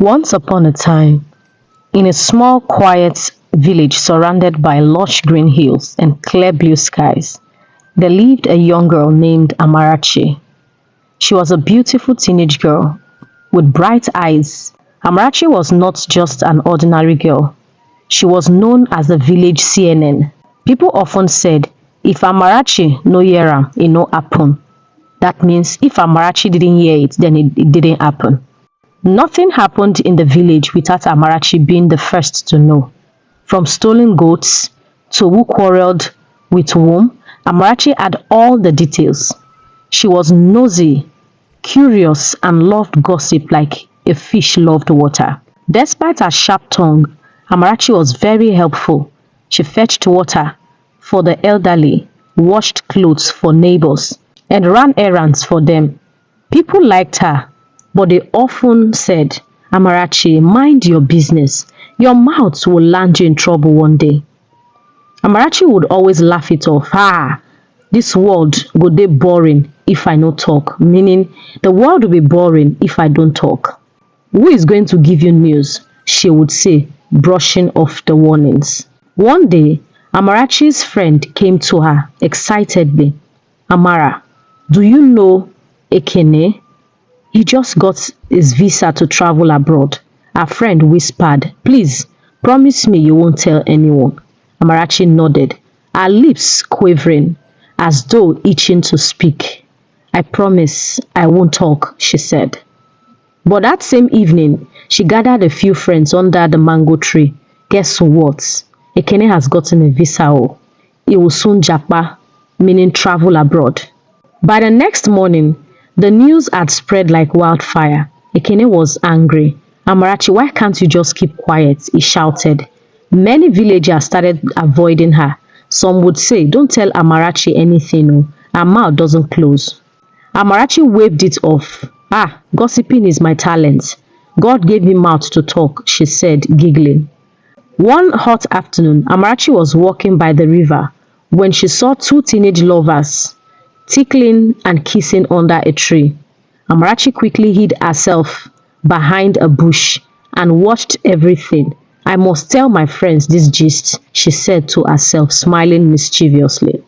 Once upon a time, in a small quiet village surrounded by lush green hills and clear blue skies, there lived a young girl named Amarachi. She was a beautiful teenage girl with bright eyes. Amarachi was not just an ordinary girl. She was known as the village CNN. People often said, if Amarachi no hear am, it no happen. That means if Amarachi didn't hear it, then it didn't happen. Nothing happened in the village without Amarachi being the first to know. From stolen goats to who quarreled with whom, Amarachi had all the details. She was nosy, curious, and loved gossip like a fish loved water. Despite her sharp tongue, Amarachi was very helpful. She fetched water for the elderly, washed clothes for neighbors, and ran errands for them. People liked her, but they often said, Amarachi, mind your business. Your mouth will land you in trouble one day. Amarachi would always laugh it off. This world go dey boring if I no talk, meaning the world will be boring if I don't talk. Who is going to give you news? She would say, brushing off the warnings. One day, Amarachi's friend came to her excitedly. Amara, do you know Ekene? He just got his visa to travel abroad. Her friend whispered, please, promise me you won't tell anyone. Amarachi nodded, her lips quivering, as though itching to speak. I promise I won't talk, she said. But that same evening, she gathered a few friends under the mango tree. Guess what? Ekene has gotten a visa. He will soon japa, meaning travel abroad. By the next morning, the news had spread like wildfire. Ekene was angry. Amarachi, why can't you just keep quiet? He shouted. Many villagers started avoiding her. Some would say, don't tell Amarachi anything. Her mouth doesn't close. Amarachi waved it off. Gossiping is my talent. God gave me mouth to talk, she said, giggling. One hot afternoon, Amarachi was walking by the river when she saw two teenage lovers tickling and kissing under a tree. Amarachi quickly hid herself behind a bush and watched everything. I must tell my friends this gist, she said to herself, smiling mischievously.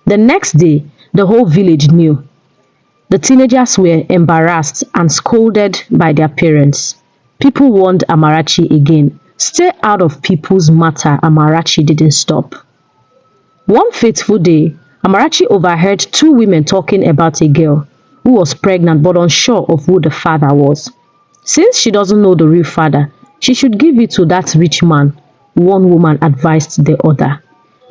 The next day, the whole village knew. The teenagers were embarrassed and scolded by their parents. People warned Amarachi again. Stay out of people's matter. Amarachi didn't stop. One fateful day, Amarachi overheard two women talking about a girl who was pregnant but unsure of who the father was. Since she doesn't know the real father, she should give it to that rich man, one woman advised the other.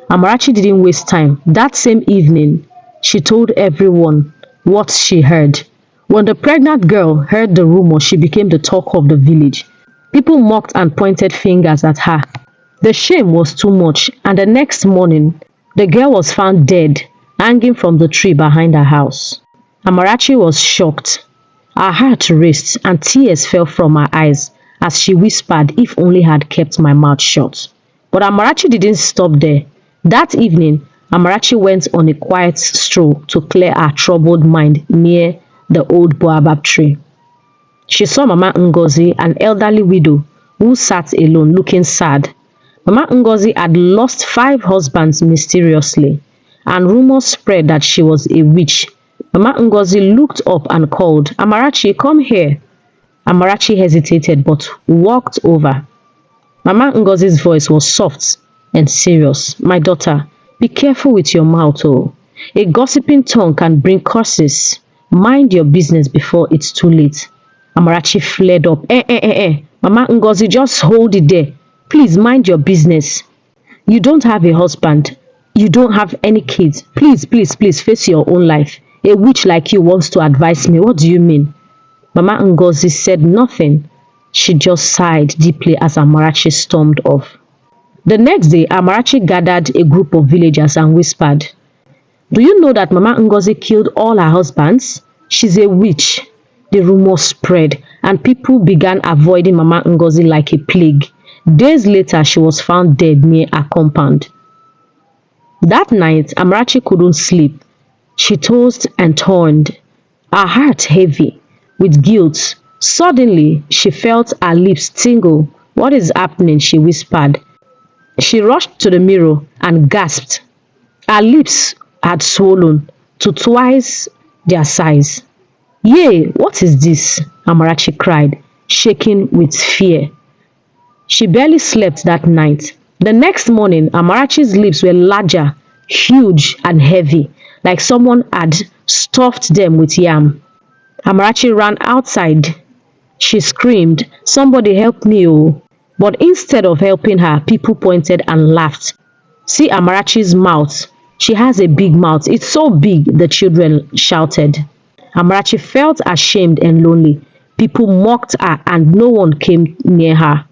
Amarachi didn't waste time. That same evening, she told everyone what she heard. When the pregnant girl heard the rumor, she became the talk of the village. People mocked and pointed fingers at her. The shame was too much, and the next morning, the girl was found dead, hanging from the tree behind her house. Amarachi was shocked. Her heart raced and tears fell from her eyes as she whispered, if only I had kept my mouth shut. But Amarachi didn't stop there. That evening, Amarachi went on a quiet stroll to clear her troubled mind near the old baobab tree. She saw Mama Ngozi, an elderly widow, who sat alone looking sad. Mama Ngozi had lost 5 husbands mysteriously, and rumors spread that she was a witch. Mama Ngozi looked up and called, Amarachi, come here. Amarachi hesitated but walked over. Mama Ngozi's voice was soft and serious. My daughter, be careful with your mouth. A gossiping tongue can bring curses. Mind your business before it's too late. Amarachi flared up. Mama Ngozi, just hold it there. Please mind your business. You don't have a husband. You don't have any kids. Please face your own life. A witch like you wants to advise me. What do you mean? Mama Ngozi said nothing. She just sighed deeply as Amarachi stormed off. The next day, Amarachi gathered a group of villagers and whispered, do you know that Mama Ngozi killed all her husbands? She's a witch. The rumor spread and people began avoiding Mama Ngozi like a plague. Days later, she was found dead near her compound. That night, Amarachi couldn't sleep. She tossed and turned, her heart heavy with guilt, Suddenly, she felt her lips tingle. "What is happening?" she whispered. She rushed to the mirror and gasped. Her lips had swollen to twice their size. "Yay, what is this?" Amarachi cried, shaking with fear. She barely slept that night. The next morning, Amarachi's lips were larger, huge, and heavy, like someone had stuffed them with yam. Amarachi ran outside. She screamed, "Somebody help me, oh!" But instead of helping her, people pointed and laughed. "See Amarachi's mouth. She has a big mouth. It's so big," the children shouted. Amarachi felt ashamed and lonely. People mocked her and no one came near her.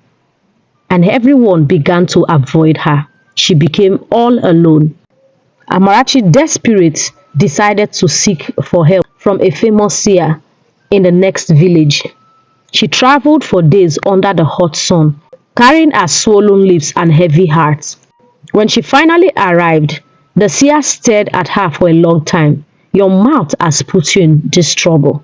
And everyone began to avoid her. She became all alone. Amarachi, desperate, decided to seek for help from a famous seer in the next village. She traveled for days under the hot sun, carrying her swollen lips and heavy heart. When she finally arrived, the seer stared at her for a long time. "Your mouth has put you in this trouble,"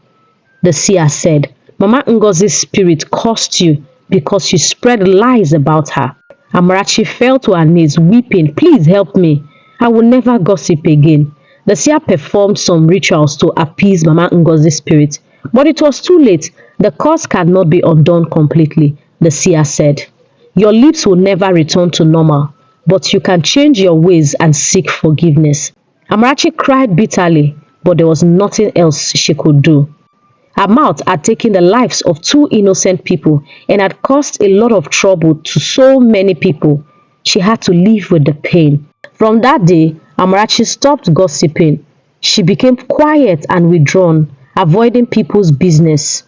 the seer said. "Mama Ngozi's spirit cursed you because you spread lies about her." Amarachi fell to her knees, weeping. "Please help me. I will never gossip again." The seer performed some rituals to appease Mama Ngozi's spirit, but it was too late. "The curse cannot be undone completely," the seer said. "Your lips will never return to normal, but you can change your ways and seek forgiveness." Amarachi cried bitterly, but there was nothing else she could do. Her mouth had taken the lives of two innocent people and had caused a lot of trouble to so many people. She had to live with the pain. From that day, Amarachi stopped gossiping. She became quiet and withdrawn, avoiding people's business.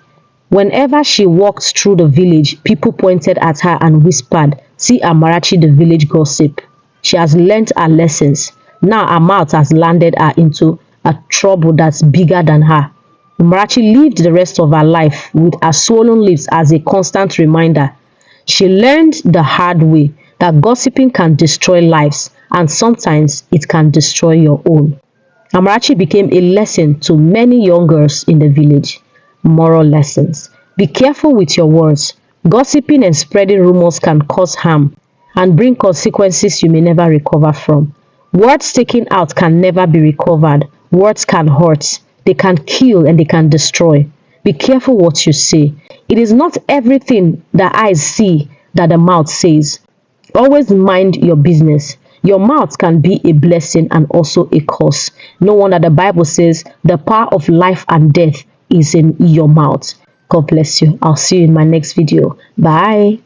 Whenever she walked through the village, people pointed at her and whispered, "See Amarachi the Village Gossip." She has learnt her lessons. Now her mouth has landed her into a trouble that's bigger than her. Amarachi lived the rest of her life with her swollen lips as a constant reminder. She learned the hard way that gossiping can destroy lives and sometimes it can destroy your own. Amarachi became a lesson to many young girls in the village. Moral lessons: be careful with your words. Gossiping and spreading rumors can cause harm and bring consequences you may never recover from. Words taken out can never be recovered. Words can hurt, they can kill, and they can destroy. Be careful what you say. It is not everything the eyes see that the mouth says. Always mind your business. Your mouth can be a blessing and also a curse. No wonder the Bible says the power of life and death is in your mouth. God bless you. I'll see you in my next video. Bye.